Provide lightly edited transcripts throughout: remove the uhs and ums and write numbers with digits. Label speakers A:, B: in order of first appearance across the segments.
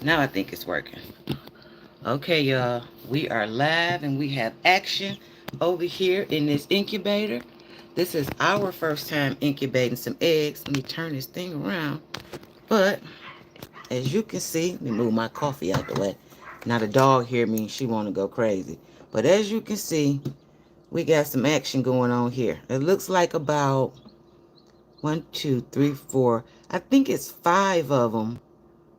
A: Now I think it's working. Okay, y'all. We are live and we have action over here in this incubator. This is our first time incubating some eggs. Let me turn this thing around. But as you can see, let me move my coffee out the way. Now the dog hear me, she want to go crazy. But as you can see, we got some action going on here. It looks like about 1, 2, 3, 4. I think it's 5 of them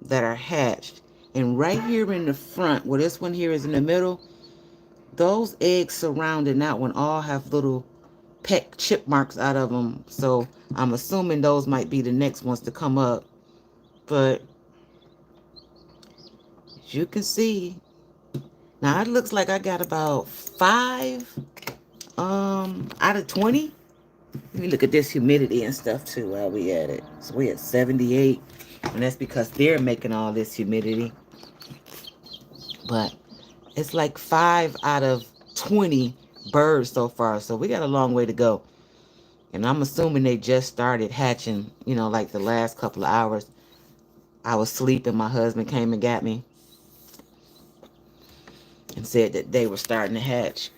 A: that are hatched. And right here in the front, where this one here is in the middle, those eggs surrounding that one all have little peck chip marks out of them. So I'm assuming those might be the next ones to come up. But as you can see, now it looks like I got about 5 out of 20. Let me look at this humidity and stuff too while we at it. So we at 78, and that's because they're making all this humidity. But it's like 5 out of 20 birds so far. So we got a long way to go. And I'm assuming they just started hatching, like the last couple of hours. I was sleeping. My husband came and got me and said that they were starting to hatch.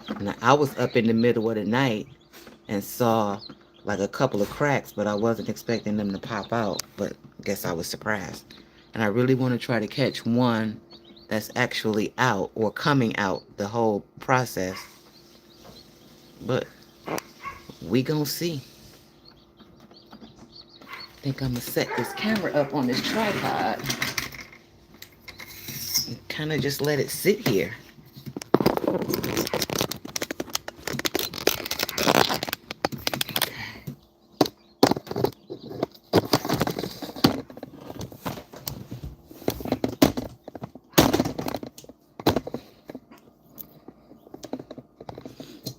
A: And I was up in the middle of the night and saw like a couple of cracks, but I wasn't expecting them to pop out. But I guess I was surprised. And I really want to try to catch one that's actually out or coming out the whole process. But we gonna see. I think I'm gonna set this camera up on this tripod and kind of just let it sit here.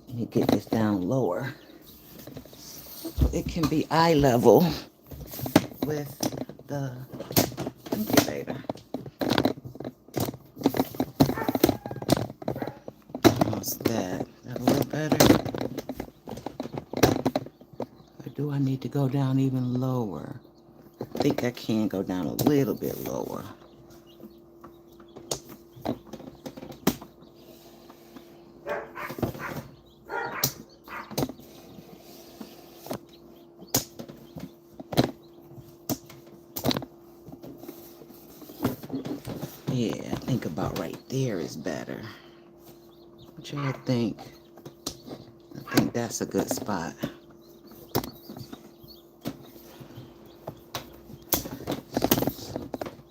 A: Let me get this down lower so it can be eye level with the incubator. How's that? That a little better? Or do I need to go down even lower? I think I can go down a little bit lower. Yeah, I think about right there is better. What y'all think? I think that's a good spot.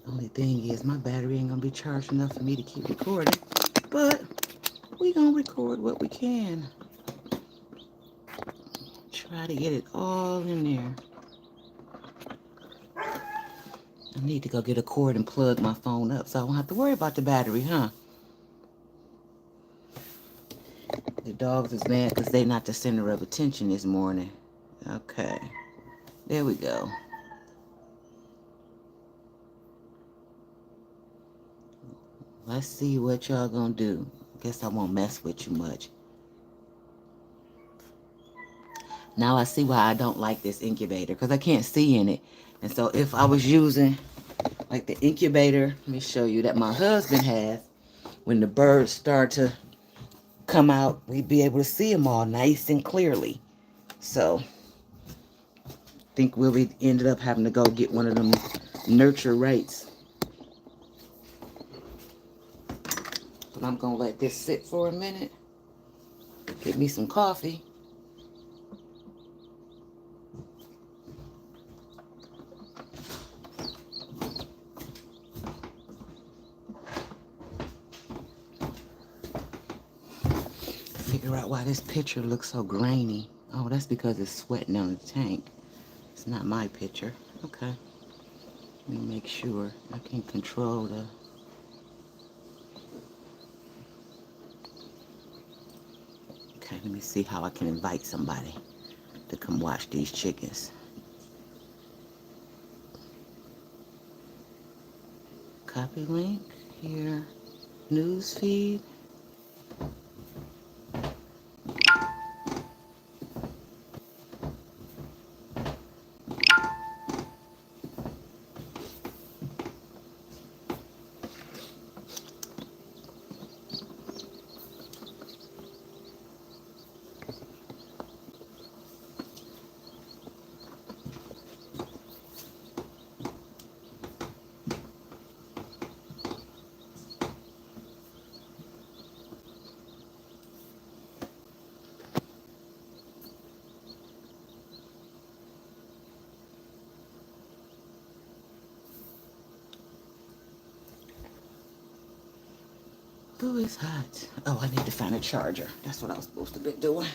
A: Only thing is my battery ain't gonna be charged enough for me to keep recording. But we gonna record what we can. Try to get it all in there. I need to go get a cord and plug my phone up so I won't have to worry about the battery, huh? The dogs is mad because they not the center of attention this morning. Okay. There we go. Let's see what y'all gonna do. Guess I won't mess with you much. Now I see why I don't like this incubator, because I can't see in it. And so if I was using like the incubator, let me show you that my husband has, when the birds start to come out, we'd be able to see them all nice and clearly. So I think Willie ended up having to go get one of them nurture rates. But I'm gonna let this sit for a minute. Get me some coffee. Figure out why this picture looks so grainy. Oh, that's because it's sweating on the tank. It's not my picture. Okay. Let me make sure I can control the... Okay, let me see how I can invite somebody to come watch these chickens. Copy link here. News feed. Ooh, it's hot. Oh, I need to find a charger. That's what I was supposed to be doing.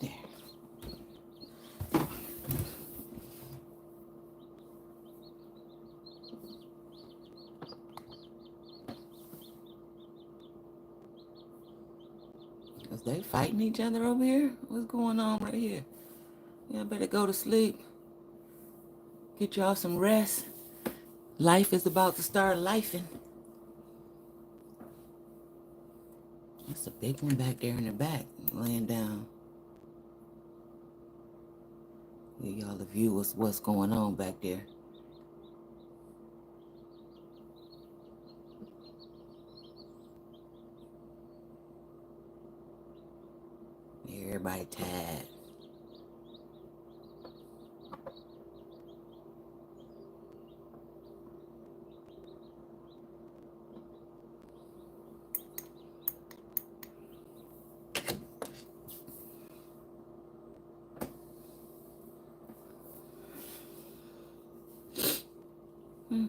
A: There. Is they fighting each other over here? What's going on right here? Y'all better go to sleep. Get y'all some rest. Life is about to start lifing. That's a big one back there in the back, laying down. Give y'all a view of what's going on back there. Everybody tired. Hmm.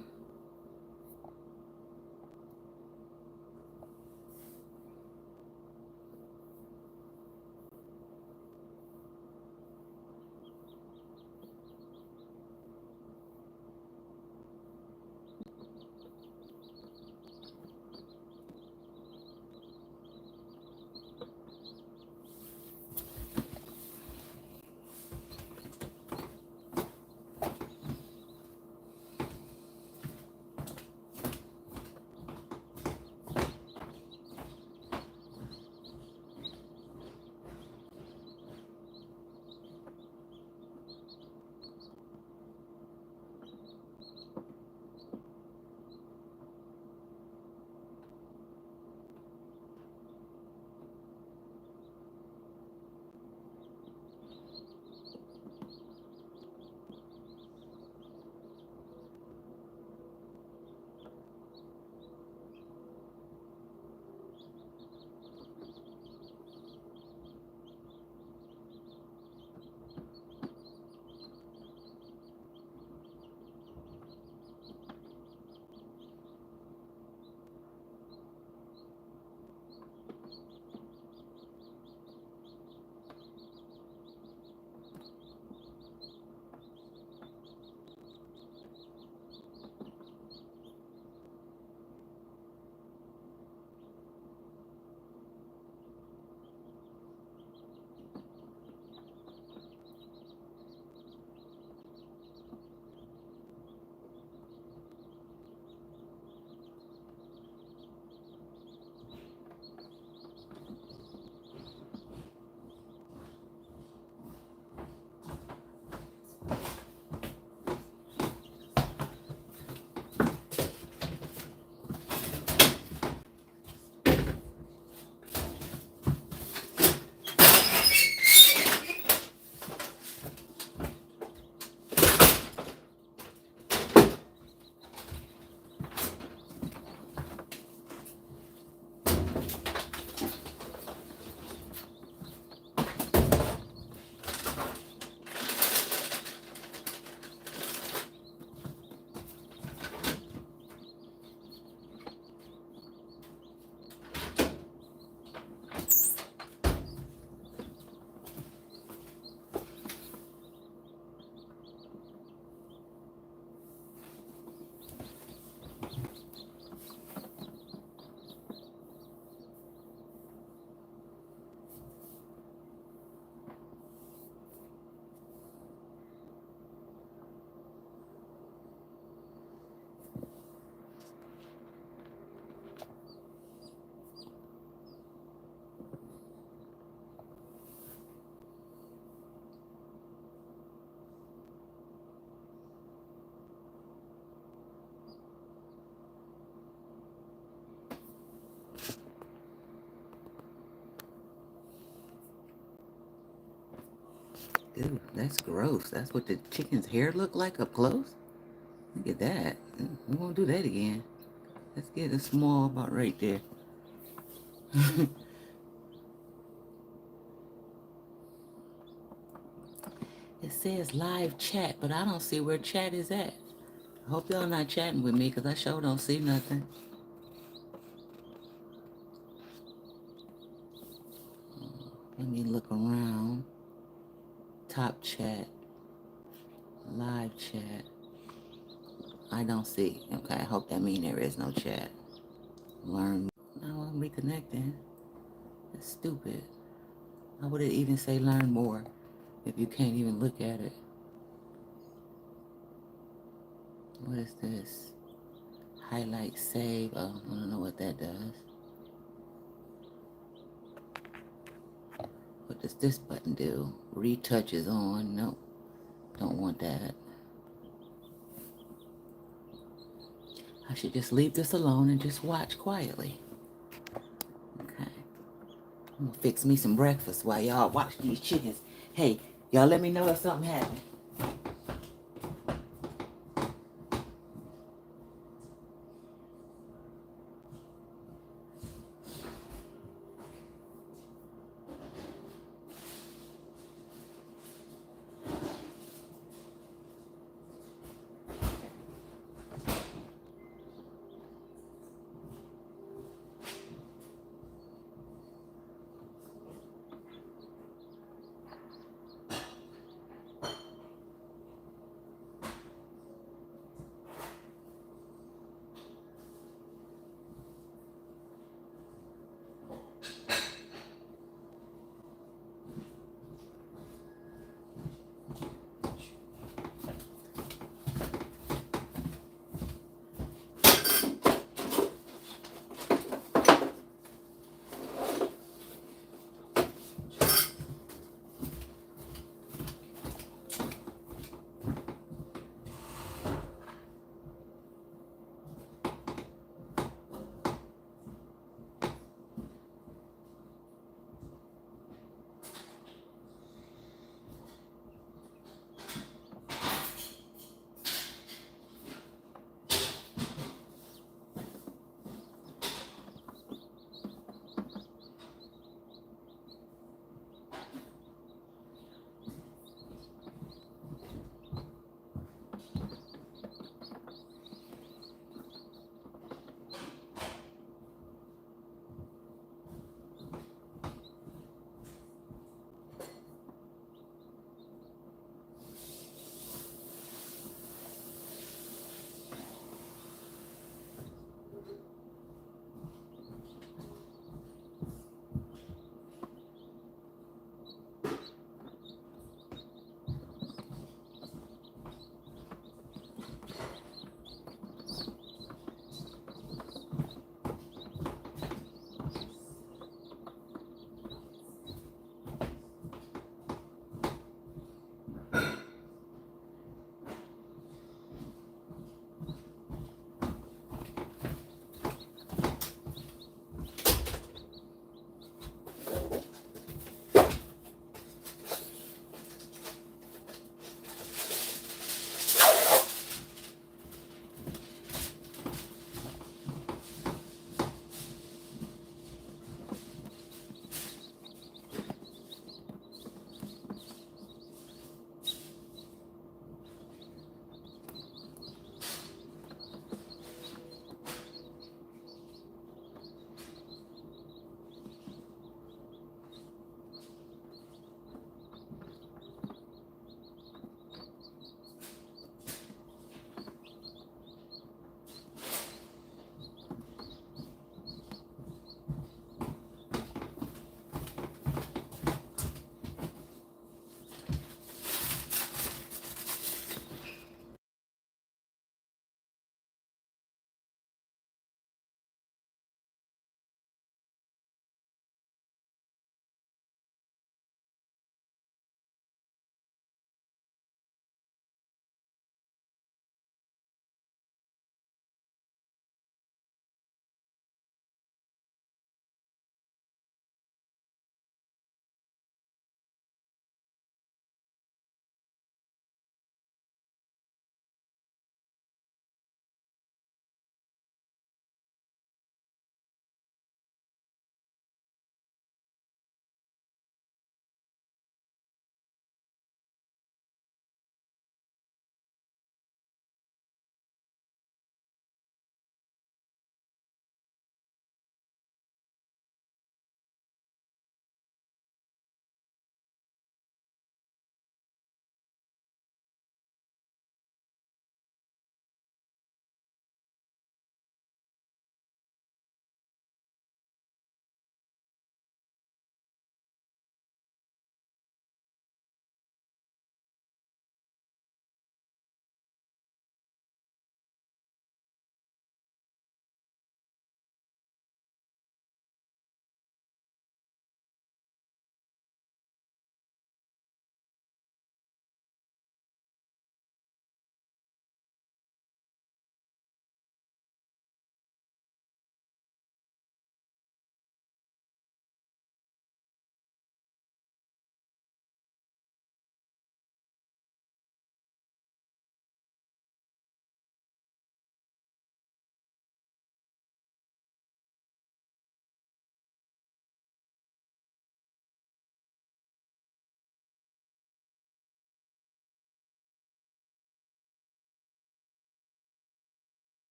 A: Ew, that's gross. That's what the chicken's hair look like up close? Look at that. We won't do that again. Let's get it small about right there. It says live chat, but I don't see where chat is at. I hope y'all not chatting with me because I sure don't see nothing. Let me look around. Top chat. Live chat. I don't see. Okay, I hope that means there is no chat. Learn. No, I'm reconnecting. That's stupid. How would it even say learn more if you can't even look at it? What is this? Highlight save. Oh, I don't know what that does. What does this button do? Retouch is on. Nope. Don't want that. I should just leave this alone and just watch quietly. Okay. I'm gonna fix me some breakfast while y'all watch these chickens. Hey, y'all let me know if something happened.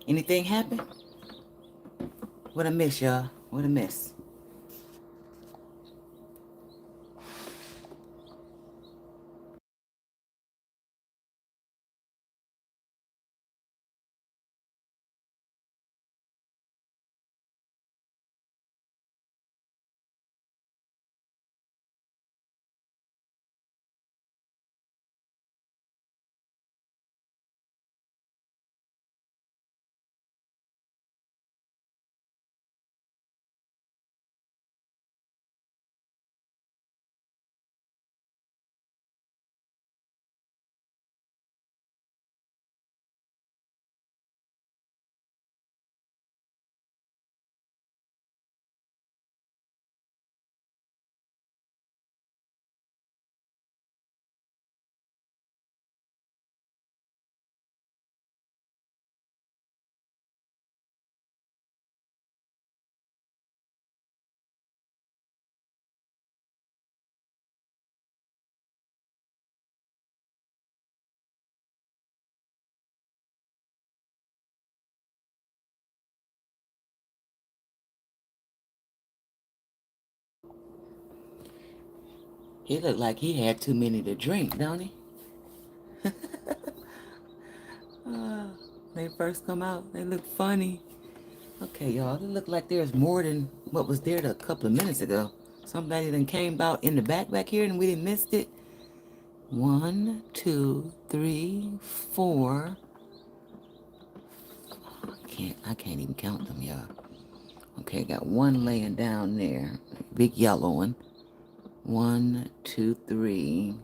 A: Anything happen? What I miss, y'all? What I miss? He looked like he had too many to drink, don't he? Uh, they first come out, they look funny. Okay, y'all, it look like there's more than what was there a couple of minutes ago. Somebody then came out in the back here and we didn't missed it. 1, 2, 3, 4. I can't even count them, y'all. Okay, got one laying down there. Big yellow one. 1, 2, 3,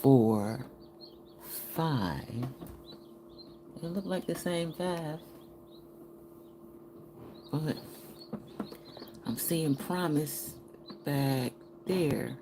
A: 4, 5. It look like the same 5. But I'm seeing promise back there.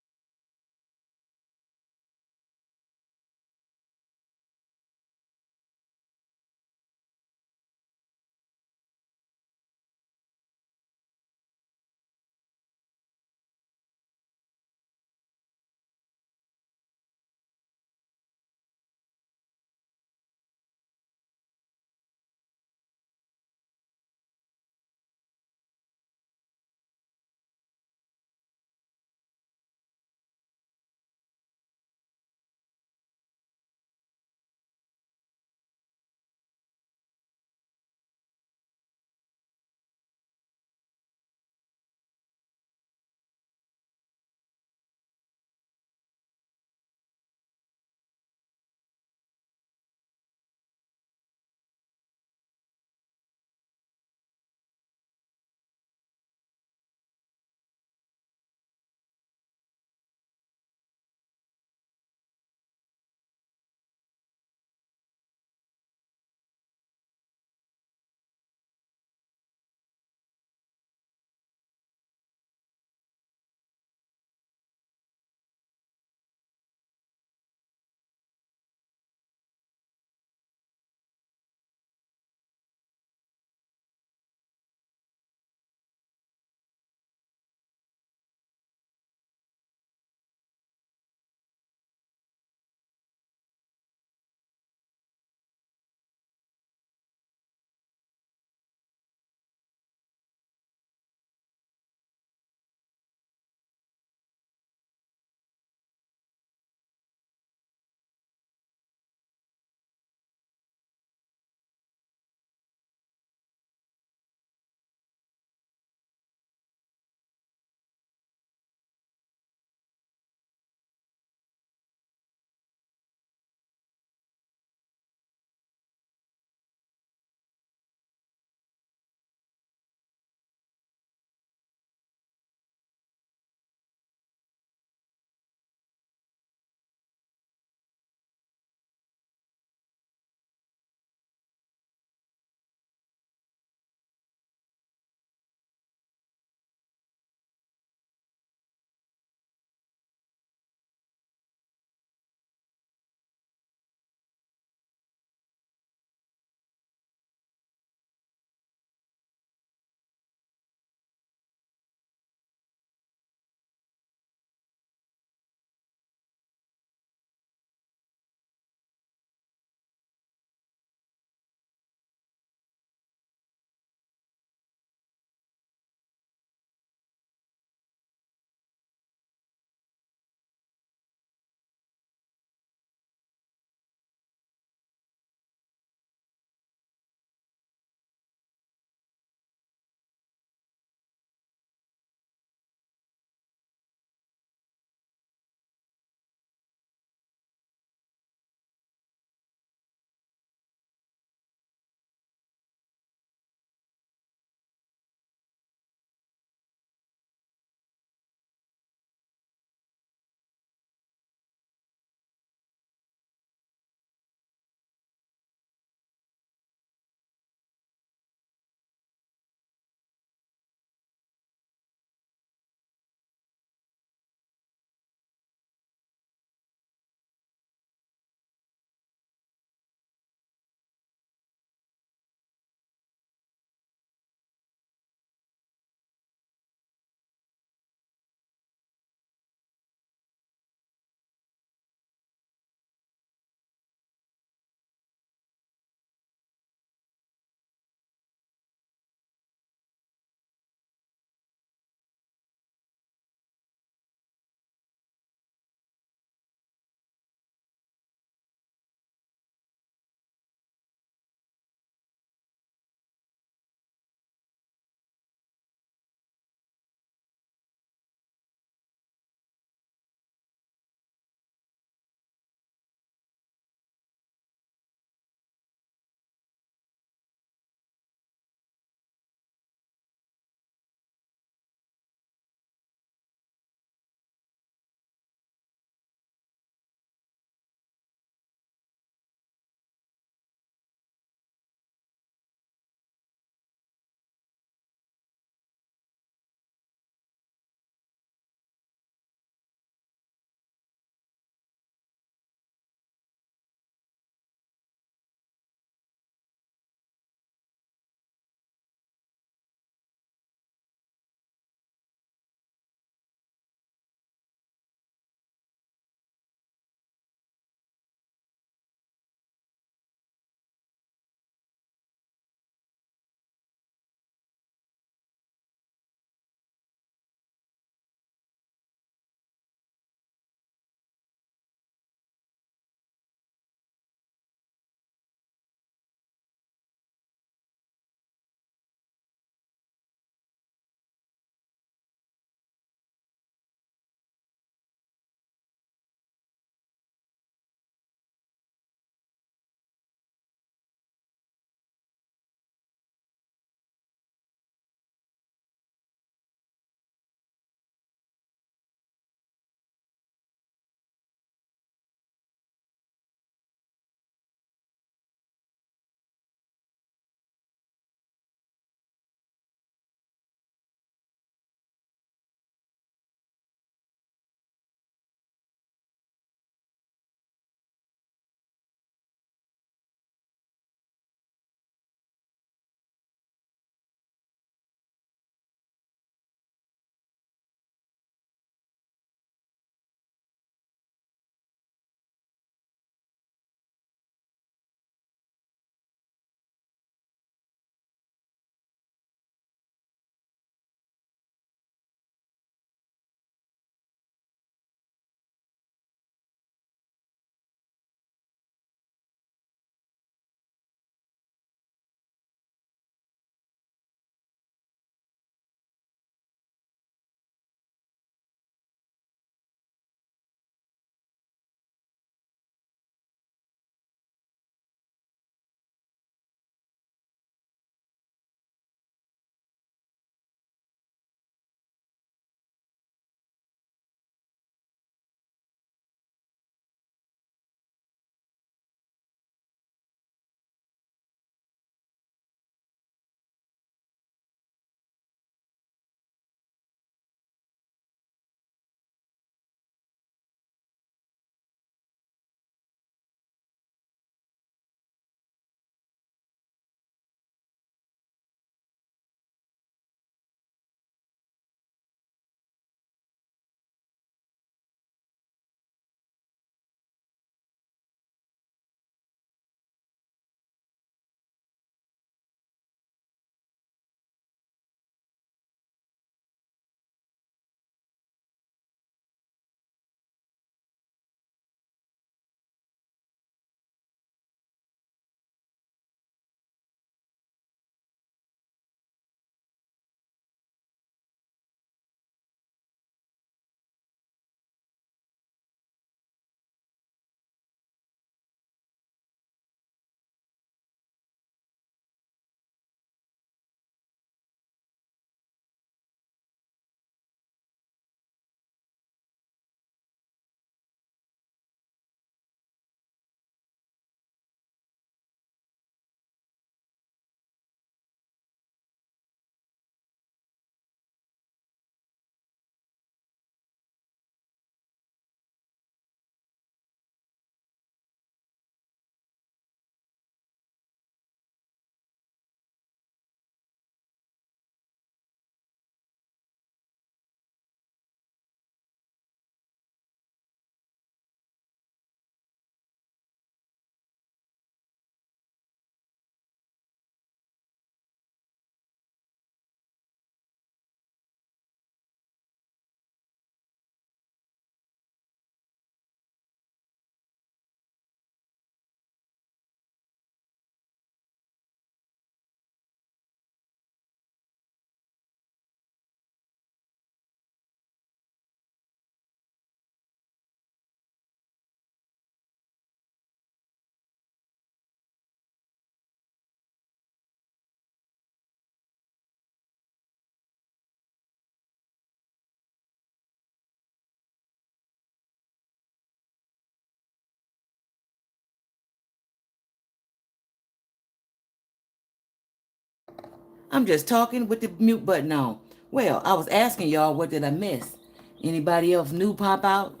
A: I'm just talking with the mute button on. Well, I was asking y'all, what did I miss? Anybody else new pop out?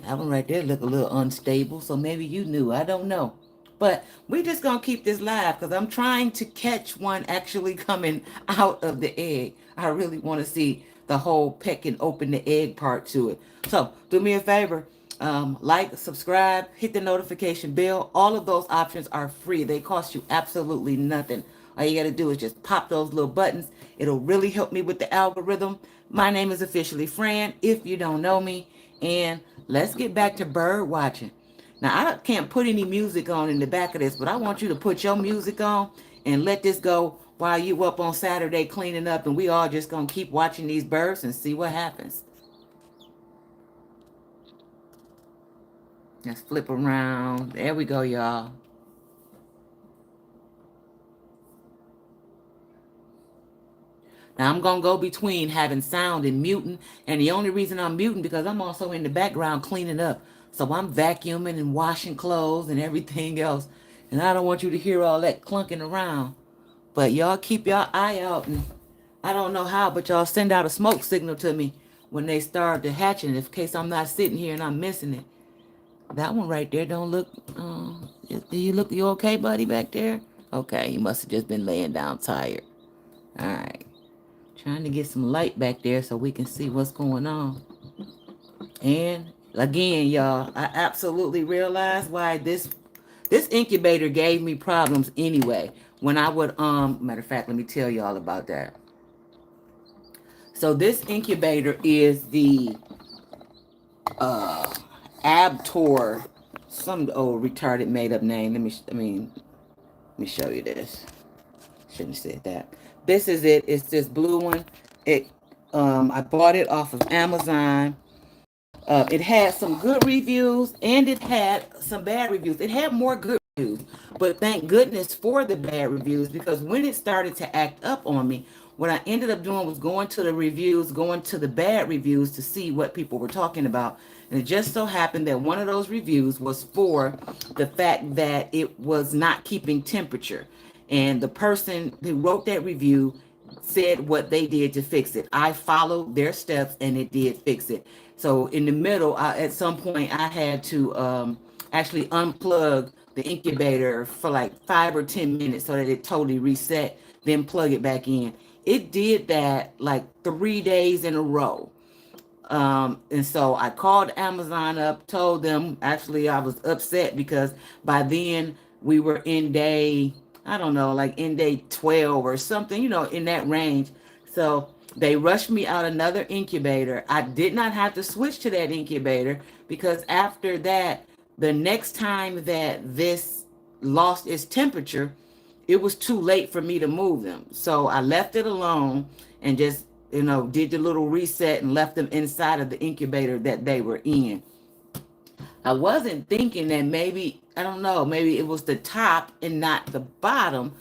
A: That one right there look a little unstable, so maybe you knew. I don't know. But we just going to keep this live because I'm trying to catch one actually coming out of the egg. I really want to see the whole peck and open the egg part to it. So do me a favor. Like, subscribe, hit the notification bell. All of those options are free. They cost you absolutely nothing. All you got to do is just pop those little buttons. It'll really help me with the algorithm. My name is officially Fran, if you don't know me. And let's get back to bird watching. Now, I can't put any music on in the back of this, but I want you to put your music on and let this go while you up on Saturday cleaning up, and we all just going to keep watching these birds and see what happens. Let's flip around. There we go, y'all. Now I'm going to go between having sound and muting. And the only reason I'm muting because I'm also in the background cleaning up. So I'm vacuuming and washing clothes and everything else. And I don't want you to hear all that clunking around. But y'all keep y'all eye out. And I don't know how, but y'all send out a smoke signal to me when they start to hatching in case I'm not sitting here and I'm missing it. That one right there don't look, you okay, buddy, back there? Okay, you must have just been laying down tired. All right. Trying to get some light back there so we can see what's going on. And again, y'all, I absolutely realized why this incubator gave me problems anyway. When I would matter of fact, let me tell y'all about that. So this incubator is the Abtor, some old retarded made up name. Let me show you this. Shouldn't have said that. This is it. It's this blue one. I bought it off of Amazon. It had some good reviews and it had some bad reviews. It had more good reviews, but thank goodness for the bad reviews because when it started to act up on me, what I ended up doing was going to the reviews, going to the bad reviews to see what people were talking about. And it just so happened that one of those reviews was for the fact that it was not keeping temperature. And the person who wrote that review said what they did to fix it. I followed their steps and it did fix it. So in the middle, at some point, I had to actually unplug the incubator for like 5 or 10 minutes so that it totally reset, then plug it back in. It did that like 3 days in a row. And so I called Amazon up, told them, actually, I was upset because by then we were in day, I don't know, like in day 12 or something, in that range. So they rushed me out another incubator. I did not have to switch to that incubator because after that, the next time that this lost its temperature, it was too late for me to move them. So I left it alone and just, did the little reset and left them inside of the incubator that they were in. I wasn't thinking that maybe, I don't know, maybe it was the top and not the bottom.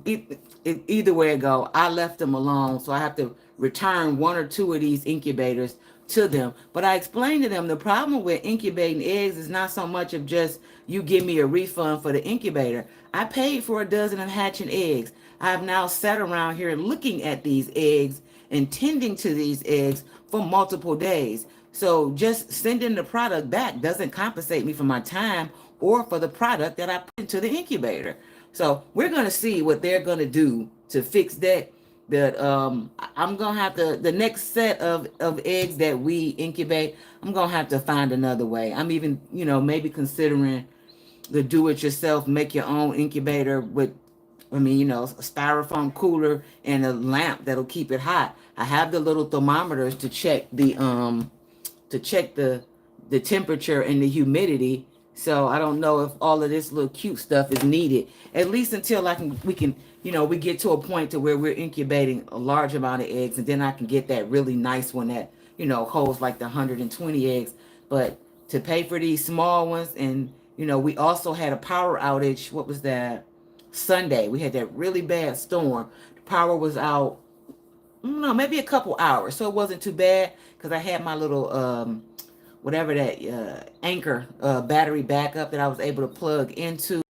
A: Either way it go, I left them alone. So I have to return 1 or 2 of these incubators to them. But I explained to them the problem with incubating eggs is not so much of just you give me a refund for the incubator. I paid for a dozen of hatching eggs. I've now sat around here looking at these eggs and tending to these eggs for multiple days. So just sending the product back doesn't compensate me for my time or for the product that I put into the incubator. So we're going to see what they're going to do to fix that. I'm going to have to, the next set of eggs that we incubate, I'm going to have to find another way. I'm even, maybe considering the do-it-yourself, make your own incubator with, a styrofoam cooler and a lamp that'll keep it hot. I have the little thermometers to check the temperature and the humidity. So I don't know if all of this little cute stuff is needed, at least until we can, we get to a point to where we're incubating a large amount of eggs, and then I can get that really nice one that, holds like the 120 eggs. But to pay for these small ones, and, we also had a power outage. What was that? Sunday. We had that really bad storm. The power was out, maybe a couple hours. So it wasn't too bad because I had my little, whatever that Anchor battery backup that I was able to plug into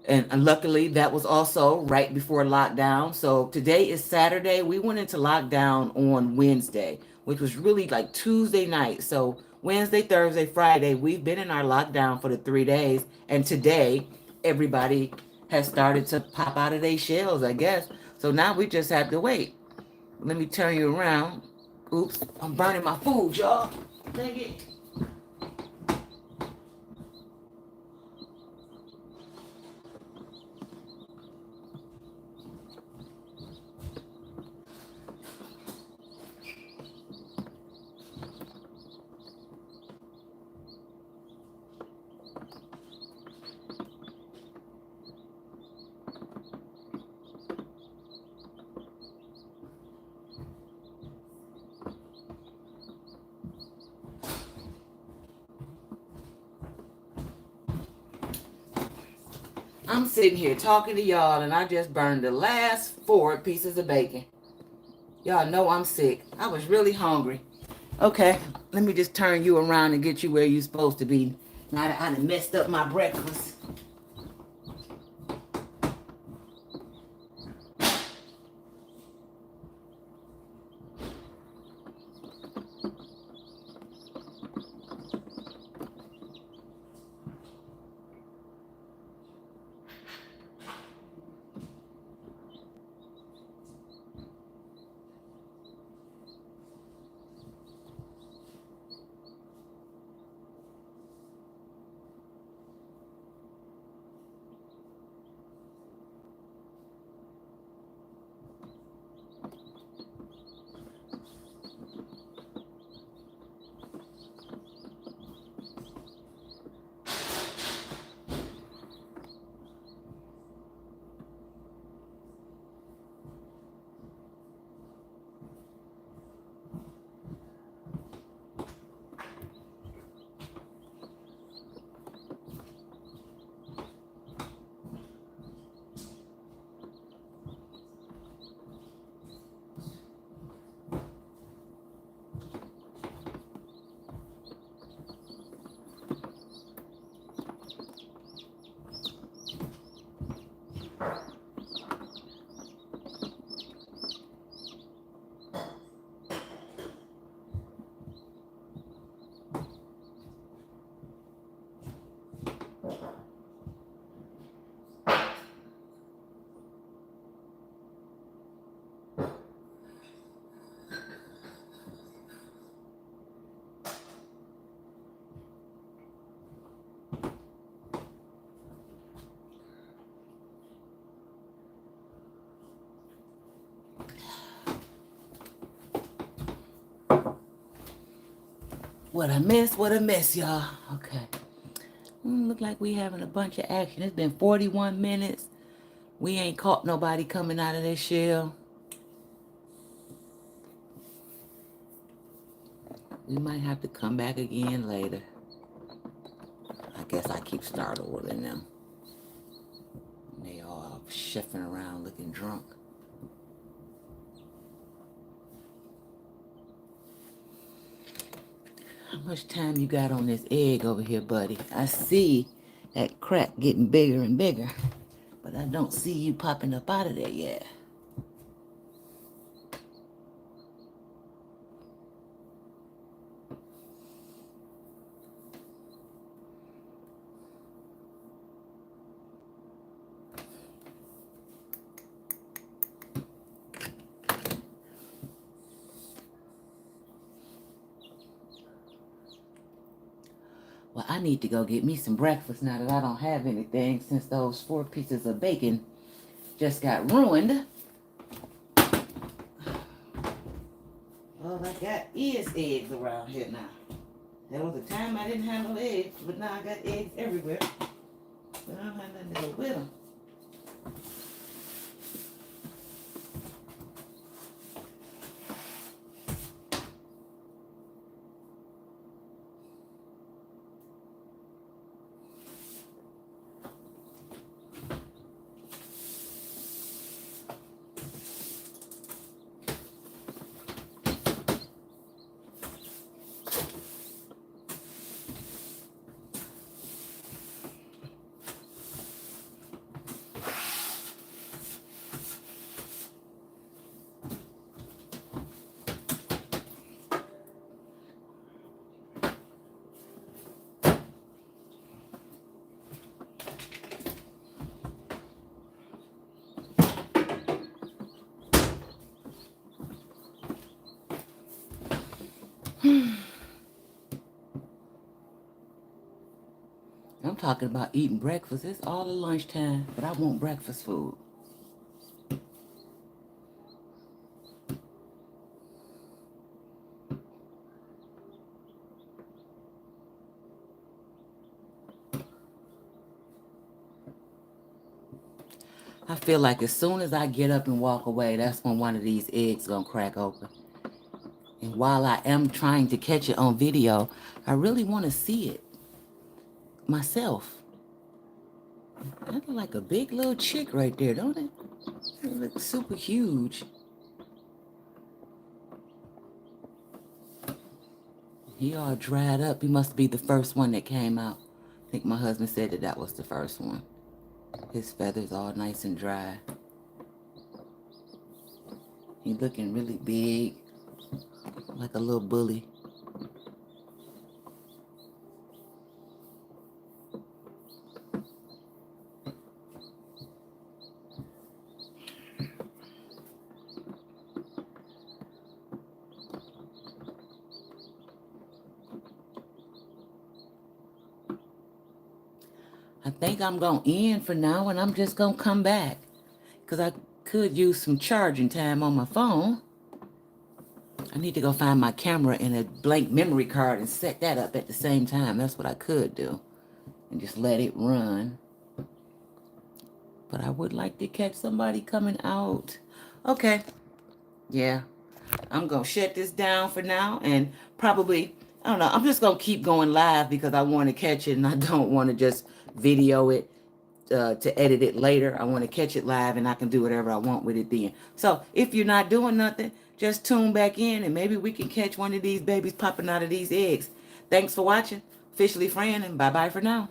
A: And luckily, that was also right before lockdown. So today is Saturday. We went into lockdown on Wednesday, which was really like Tuesday night. So Wednesday, Thursday, Friday, we've been in our lockdown for the 3 days. And today, everybody has started to pop out of their shells, I guess. So now we just have to wait. Let me turn you around. Oops, I'm burning my food, y'all. Dang it. I'm sitting here talking to y'all, and I just burned the last 4 pieces of bacon. Y'all know I'm sick. I was really hungry. Okay, let me just turn you around and get you where you're supposed to be. Now that I done messed up my breakfast. What I miss, y'all. Okay. Look like we having a bunch of action. It's been 41 minutes. We ain't caught nobody coming out of their shell. We might have to come back again later. I guess I keep startling them. They all shifting around looking drunk. How much time you got on this egg over here, buddy? I see that crack getting bigger and bigger, but I don't see you popping up out of there yet. Well, I need to go get me some breakfast now that I don't have anything since those 4 pieces of bacon just got ruined. All I got is eggs around here now. There was a time I didn't have no eggs, but now I got eggs everywhere. But I don't have nothing to go with them. talking about eating breakfast. It's all the lunchtime, but I want breakfast food. I feel like as soon as I get up and walk away, that's when one of these eggs gonna crack open. And while I am trying to catch it on video, I really want to see it myself. I look like a big little chick right there, don't it? It looks super huge. He all dried up. He must be the first one that came out. I think my husband said that that was the first one. His feathers all nice and dry. He looking really big, like a little bully. I think I'm going to end for now, and I'm just going to come back because I could use some charging time on my phone. I need to go find my camera and a blank memory card and set that up at the same time. That's what I could do and just let it run. But I would like to catch somebody coming out. Okay. Yeah. I'm going to shut this down for now and probably, I don't know, I'm just going to keep going live because I want to catch it and I don't want to just video it to edit it later. I want to catch it live and I can do whatever I want with it then. So if you're not doing nothing, just tune back in and maybe we can catch one of these babies popping out of these eggs. Thanks for watching. Officially Fran, and bye-bye for now.